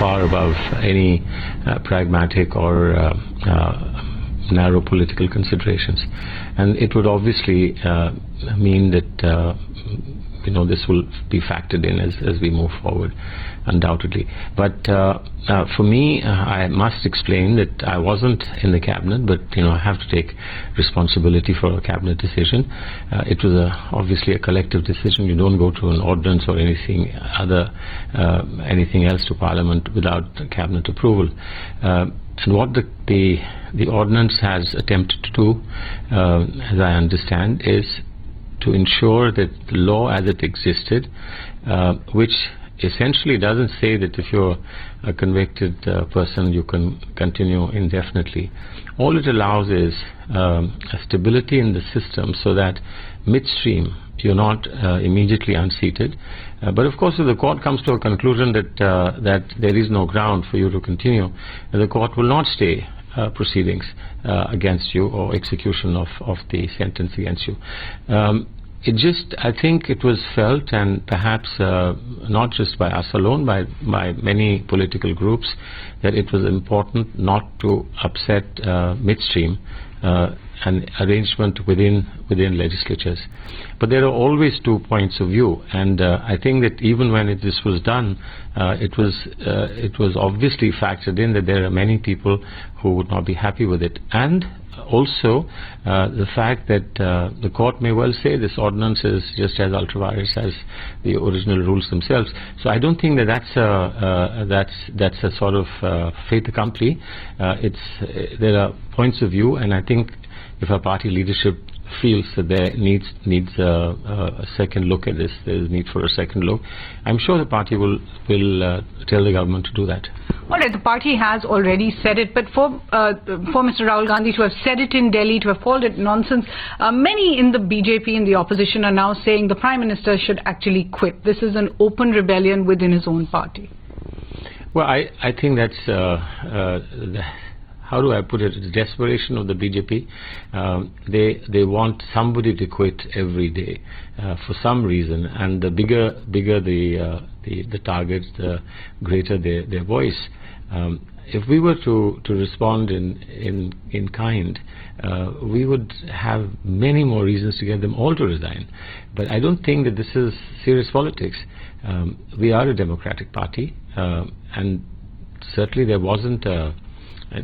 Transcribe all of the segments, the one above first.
far above any pragmatic or narrow political considerations, and it would obviously mean that this will be factored in as we move forward, undoubtedly. But for me, I must explain that I wasn't in the cabinet, but I have to take responsibility for a cabinet decision. It was obviously a collective decision. You don't go to an ordinance or anything else to Parliament without cabinet approval. And what the ordinance has attempted to do, as I understand, is to ensure that the law as it existed, which essentially doesn't say that if you're a convicted person you can continue indefinitely. All it allows is a stability in the system so that midstream you're not immediately unseated. But of course, if the court comes to a conclusion that there is no ground for you to continue, the court will not stay proceedings against you or execution of the sentence against you. I think it was felt, and perhaps not just by us alone, by many political groups, that it was important not to upset midstream an arrangement within legislatures. But there are always two points of view, and I think that even when this was done, it was obviously factored in that there are many people who would not be happy with it, and also the fact that the court may well say this ordinance is just as ultra-virus as the original rules themselves. So I don't think that's a sort of fait accompli. There are points of view, and I think if our party leadership feels that there needs a second look at this, there is need for a second look, I'm sure the party will tell the government to do that. All right, the party has already said it, but for Mr. Rahul Gandhi to have said it in Delhi, to have called it nonsense, many in the BJP, in the opposition, are now saying the Prime Minister should actually quit. This is an open rebellion within his own party. Well, I think that's how do I put it? The desperation of the BJP. They want somebody to quit every day for some reason, and the bigger the target, the greater their voice. If we were to respond in kind, we would have many more reasons to get them all to resign. But I don't think that this is serious politics. We are a democratic party, and certainly there wasn't a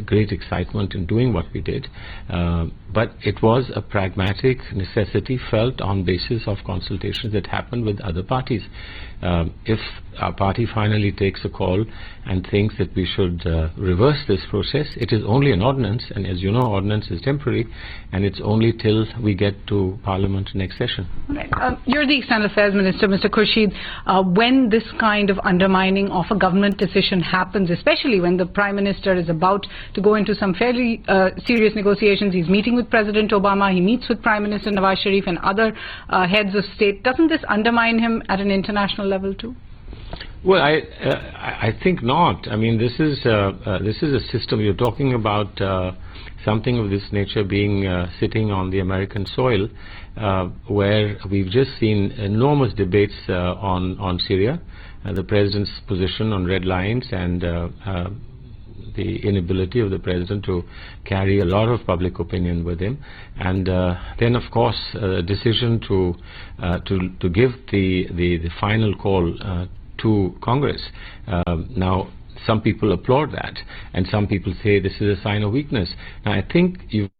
great excitement in doing what we did, but it was a pragmatic necessity felt on basis of consultations that happened with other parties. If our party finally takes a call and thinks that we should reverse this process, it is only an ordinance, and as you know, ordinance is temporary, and it's only till we get to Parliament next session. Right. You're the External Affairs Minister, Mr. Khurshid. When this kind of undermining of a government decision happens, especially when the Prime Minister is about to go into some fairly serious negotiations, he's meeting with President Obama, he meets with Prime Minister Nawaz Sharif and other heads of state, doesn't this undermine him at an international level too? Well, I think not. I mean, this is a system. You're talking about something of this nature being sitting on the American soil, where we've just seen enormous debates on Syria, the president's position on red lines, and the inability of the president to carry a lot of public opinion with him, and then of course a decision to give the final call to Congress. Now, some people applaud that, and some people say this is a sign of weakness. Now, I think you've